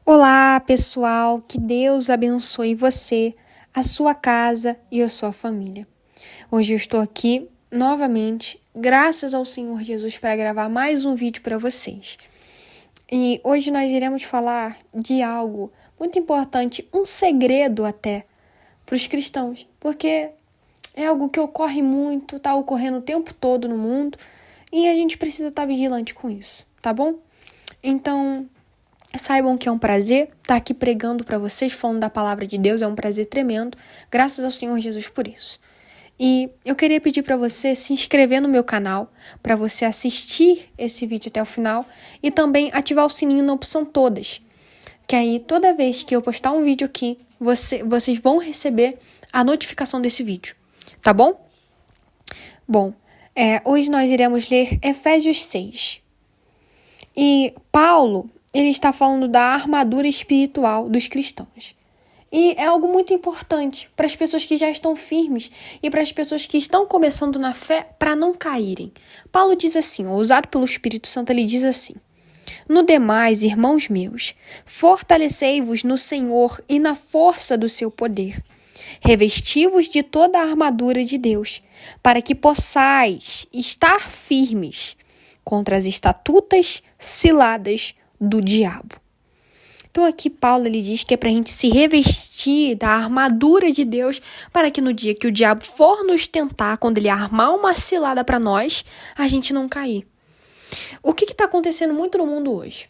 Olá, pessoal, que Deus abençoe você, a sua casa e a sua família. Hoje eu estou aqui novamente, graças ao Senhor Jesus, para gravar mais um vídeo para vocês. E hoje nós iremos falar de algo muito importante, um segredo até, para os cristãos, porque é algo que ocorre muito, está ocorrendo o tempo todo no mundo e a gente precisa estar vigilante com isso, tá bom? Então, saibam que é um prazer estar aqui pregando para vocês, falando da palavra de Deus, é um prazer tremendo, graças ao Senhor Jesus por isso. E eu queria pedir para você se inscrever no meu canal, para você assistir esse vídeo até o final e também ativar o sininho na opção todas, que aí toda vez que eu postar um vídeo aqui, vocês vão receber a notificação desse vídeo, tá bom? Bom, hoje nós iremos ler Efésios 6. E Paulo, ele está falando da armadura espiritual dos cristãos. E é algo muito importante para as pessoas que já estão firmes e para as pessoas que estão começando na fé para não caírem. Paulo diz assim, usado pelo Espírito Santo, ele diz assim: No demais, irmãos meus, fortalecei-vos no Senhor e na força do seu poder. Revesti-vos de toda a armadura de Deus, para que possais estar firmes contra as estatutas ciladas do diabo. Então aqui Paulo ele diz que é para a gente se revestir da armadura de Deus para que no dia que o diabo for nos tentar, quando ele armar uma cilada para nós, a gente não cair. O que está acontecendo muito no mundo hoje?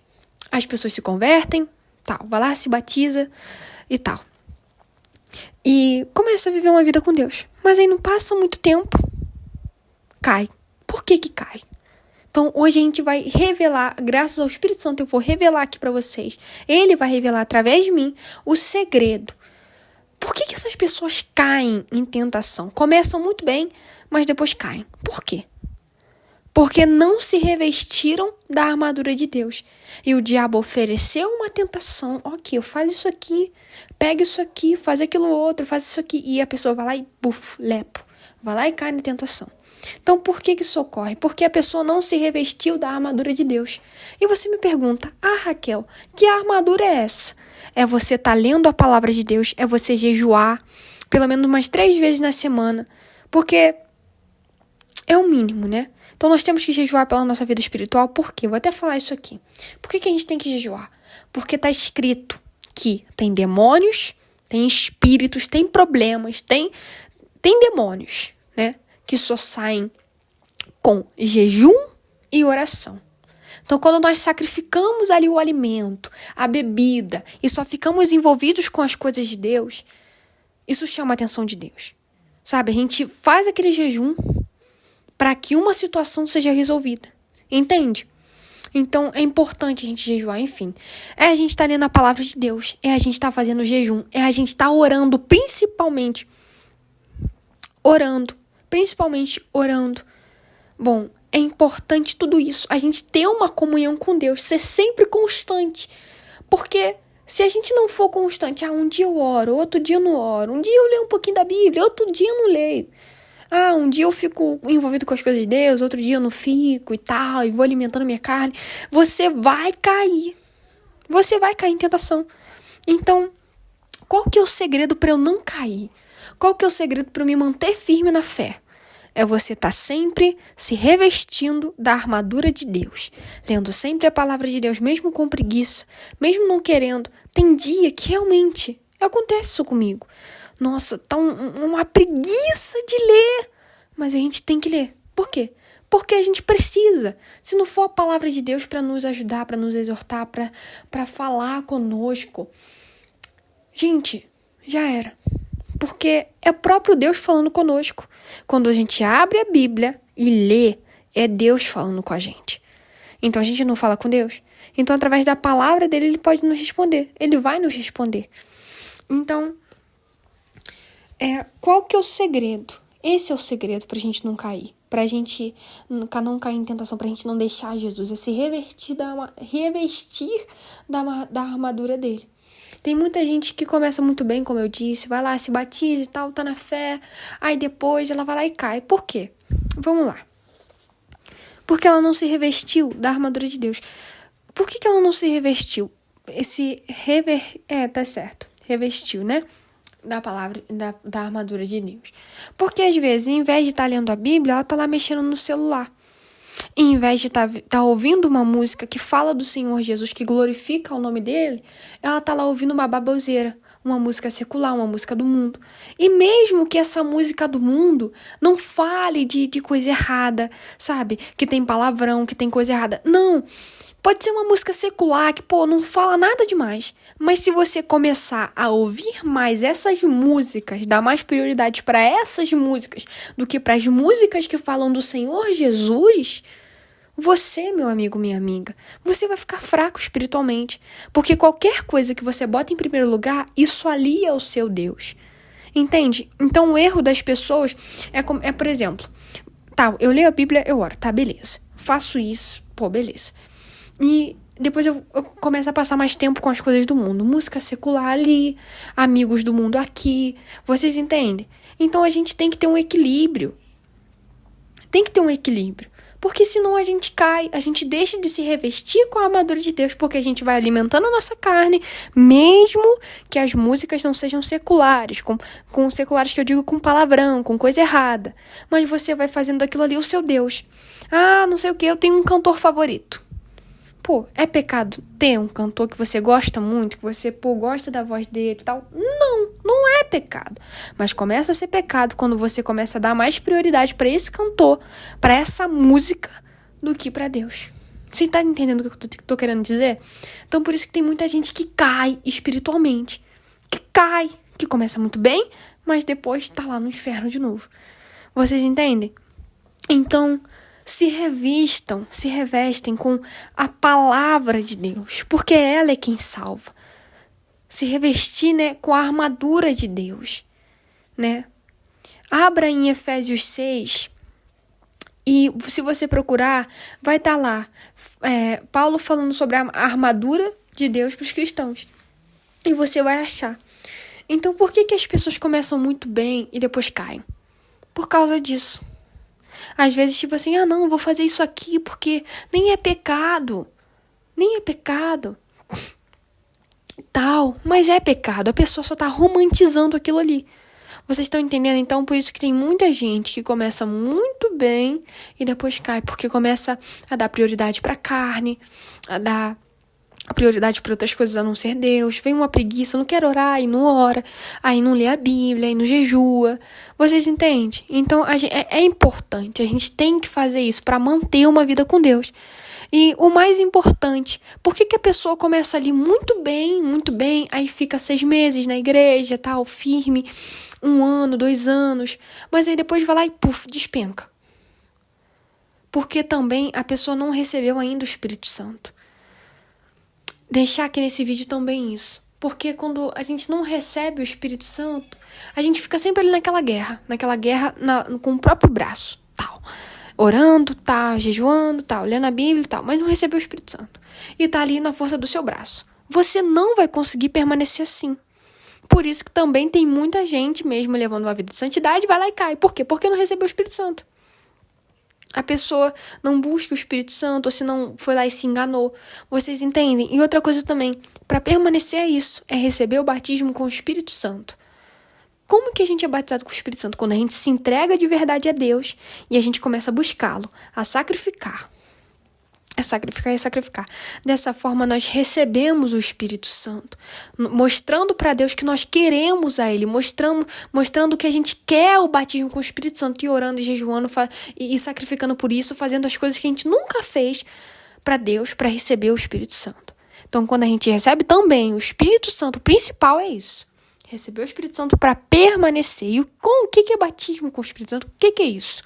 As pessoas se convertem, tal, vai lá, se batiza e tal. E começa a viver uma vida com Deus. Mas aí não passa muito tempo, cai. Por que cai? Então, hoje a gente vai revelar, graças ao Espírito Santo, eu vou revelar aqui para vocês. Ele vai revelar através de mim o segredo. Por que essas pessoas caem em tentação? Começam muito bem, mas depois caem. Por quê? Porque não se revestiram da armadura de Deus. E o diabo ofereceu uma tentação. Ok, faz isso aqui, pega isso aqui, faz aquilo outro, faz isso aqui. E a pessoa vai lá e lepo. Vai lá e cai na tentação. Então, por que isso ocorre? Porque a pessoa não se revestiu da armadura de Deus. E você me pergunta, Raquel, que armadura é essa? É você estar lendo a palavra de Deus, é você jejuar pelo menos umas 3 vezes na semana, porque é o mínimo, né? Então, nós temos que jejuar pela nossa vida espiritual. Por quê? Vou até falar isso aqui. Por que a gente tem que jejuar? Porque está escrito que tem demônios, tem espíritos, tem problemas, tem demônios, né? Que só saem com jejum e oração. Então, quando nós sacrificamos ali o alimento, a bebida, e só ficamos envolvidos com as coisas de Deus, isso chama a atenção de Deus. Sabe, a gente faz aquele jejum para que uma situação seja resolvida. Entende? Então, é importante a gente jejuar, enfim. É a gente estar lendo a palavra de Deus, é a gente estar fazendo jejum, é a gente estar orando, principalmente orando. Bom, é importante tudo isso, a gente ter uma comunhão com Deus, ser sempre constante, porque se a gente não for constante, um dia eu oro, outro dia eu não oro, um dia eu leio um pouquinho da Bíblia, outro dia eu não leio, um dia eu fico envolvido com as coisas de Deus, outro dia eu não fico e tal, e vou alimentando minha carne, você vai cair em tentação. Então, qual que é o segredo para eu não cair? Qual que é o segredo para eu me manter firme na fé? É você estar sempre se revestindo da armadura de Deus. Lendo sempre a palavra de Deus, mesmo com preguiça, mesmo não querendo. Tem dia que realmente acontece isso comigo. Nossa, tá uma preguiça de ler. Mas a gente tem que ler. Por quê? Porque a gente precisa. Se não for a palavra de Deus para nos ajudar, para nos exortar, para falar conosco, gente, já era. Porque é o próprio Deus falando conosco. Quando a gente abre a Bíblia e lê, é Deus falando com a gente. Então a gente não fala com Deus. Então através da palavra dele, ele pode nos responder. Ele vai nos responder. Então, qual que é o segredo? Esse é o segredo pra gente não cair. Pra gente não cair em tentação, pra gente não deixar Jesus. É se revestir da armadura dele. Tem muita gente que começa muito bem, como eu disse, vai lá, se batiza e tal, tá na fé, aí depois ela vai lá e cai. Por quê? Vamos lá. Porque ela não se revestiu da armadura de Deus. Por que ela não se revestiu? tá certo, revestiu, né? Da palavra, da armadura de Deus. Porque às vezes, em vez de estar lendo a Bíblia, ela tá lá mexendo no celular. E em vez de tá ouvindo uma música que fala do Senhor Jesus, que glorifica o nome dele, ela tá lá ouvindo uma baboseira, uma música secular, uma música do mundo. E mesmo que essa música do mundo não fale de coisa errada, sabe? Que tem palavrão, que tem coisa errada. Não! Pode ser uma música secular que, não fala nada demais. Mas se você começar a ouvir mais essas músicas, dar mais prioridade para essas músicas do que para as músicas que falam do Senhor Jesus, você, meu amigo, minha amiga, você vai ficar fraco espiritualmente. Porque qualquer coisa que você bota em primeiro lugar, isso alia o seu Deus. Entende? Então o erro das pessoas é, por exemplo, eu leio a Bíblia, eu oro, beleza. Faço isso, beleza. E depois eu começo a passar mais tempo com as coisas do mundo. Música secular ali, amigos do mundo aqui. Vocês entendem? Então a gente tem que ter um equilíbrio. Tem que ter um equilíbrio. Porque senão a gente cai, a gente deixa de se revestir com a armadura de Deus, porque a gente vai alimentando a nossa carne, mesmo que as músicas não sejam seculares, com seculares que eu digo com palavrão, com coisa errada. Mas você vai fazendo aquilo ali o seu Deus. Não sei o que, eu tenho um cantor favorito. É pecado ter um cantor que você gosta muito, que você, gosta da voz dele e tal? Não é pecado. Mas começa a ser pecado quando você começa a dar mais prioridade para esse cantor, para essa música, do que para Deus. Você tá entendendo o que eu tô querendo dizer? Então, por isso que tem muita gente que cai espiritualmente. Que começa muito bem, mas depois tá lá no inferno de novo. Vocês entendem? Então, se revestem com a palavra de Deus, porque ela é quem salva. Se revestir, com a armadura de Deus, Abra em Efésios 6 e se você procurar, vai estar lá Paulo falando sobre a armadura de Deus para os cristãos. E você vai achar. Então, por que as pessoas começam muito bem e depois caem? Por causa disso. Às vezes, vou fazer isso aqui porque nem é pecado. Mas é pecado. A pessoa só tá romantizando aquilo ali. Vocês estão entendendo? Então, por isso que tem muita gente que começa muito bem e depois cai, porque começa a dar prioridade pra carne, a dar prioridade para outras coisas a não ser Deus. Vem uma preguiça, não quero orar, aí não ora, aí não lê a Bíblia, aí não jejua. Vocês entendem? Então é importante, a gente tem que fazer isso para manter uma vida com Deus. E o mais importante, por que a pessoa começa ali muito bem, aí fica 6 meses na igreja, firme, 1 ano, 2 anos, mas aí depois vai lá e despenca. Porque também a pessoa não recebeu ainda o Espírito Santo. Deixar aqui nesse vídeo também isso. Porque quando a gente não recebe o Espírito Santo, a gente fica sempre ali naquela guerra com o próprio braço, orando, jejuando, lendo a Bíblia e tal, mas não recebeu o Espírito Santo. E tá ali na força do seu braço. Você não vai conseguir permanecer assim. Por isso que também tem muita gente, mesmo levando uma vida de santidade, vai lá e cai. Por quê? Porque não recebeu o Espírito Santo. A pessoa não busca o Espírito Santo, ou se não foi lá e se enganou. Vocês entendem? E outra coisa também, para permanecer isso, é receber o batismo com o Espírito Santo. Como que a gente é batizado com o Espírito Santo? Quando a gente se entrega de verdade a Deus e a gente começa a buscá-lo, a sacrificar. Sacrificar. Dessa forma, nós recebemos o Espírito Santo, mostrando para Deus que nós queremos a Ele, mostrando que a gente quer o batismo com o Espírito Santo, e orando e jejuando e sacrificando por isso, fazendo as coisas que a gente nunca fez para Deus, para receber o Espírito Santo. Então, quando a gente recebe também o Espírito Santo, o principal é isso. Receber o Espírito Santo para permanecer. E o que é batismo com o Espírito Santo? O que é isso?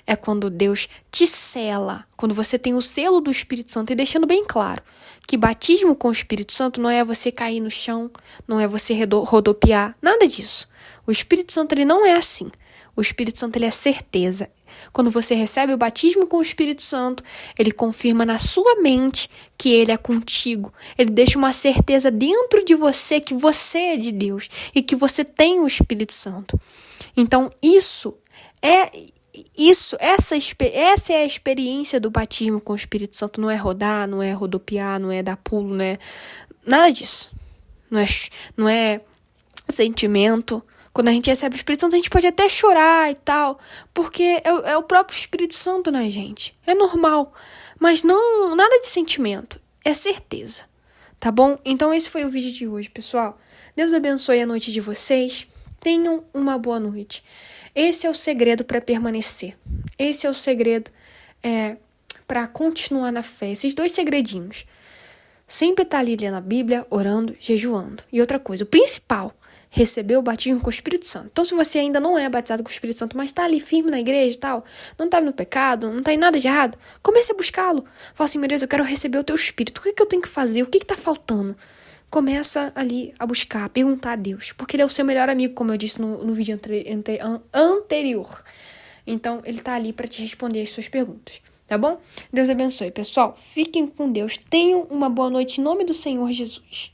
É quando Deus te sela, quando você tem o selo do Espírito Santo, e deixando bem claro que batismo com o Espírito Santo não é você cair no chão, não é você rodopiar, nada disso. O Espírito Santo, ele não é assim. O Espírito Santo, ele é certeza. Quando você recebe o batismo com o Espírito Santo, ele confirma na sua mente que ele é contigo. Ele deixa uma certeza dentro de você que você é de Deus e que você tem o Espírito Santo. Então, essa é a experiência do batismo com o Espírito Santo. Não é rodar, não é rodopiar, não é dar pulo, nada disso. Não é sentimento. Quando a gente recebe o Espírito Santo, a gente pode até chorar e tal, porque é o próprio Espírito Santo na gente. É normal. Mas não, nada de sentimento. É certeza. Tá bom? Então esse foi o vídeo de hoje, pessoal. Deus abençoe a noite de vocês. Tenham uma boa noite. Esse é o segredo para permanecer. Esse é o segredo para continuar na fé. Esses 2 segredinhos. Sempre estar ali lendo a Bíblia, orando, jejuando. E outra coisa, o principal, receber o batismo com o Espírito Santo. Então, se você ainda não é batizado com o Espírito Santo, mas está ali firme na igreja e tal, não está no pecado, não está em nada de errado, comece a buscá-lo. Fala assim, meu Deus, eu quero receber o teu Espírito. O que eu tenho que fazer? O que está faltando? Começa ali a buscar, a perguntar a Deus. Porque ele é o seu melhor amigo, como eu disse no vídeo anterior. Então, ele está ali para te responder as suas perguntas. Tá bom? Deus abençoe, pessoal. Fiquem com Deus. Tenham uma boa noite em nome do Senhor Jesus.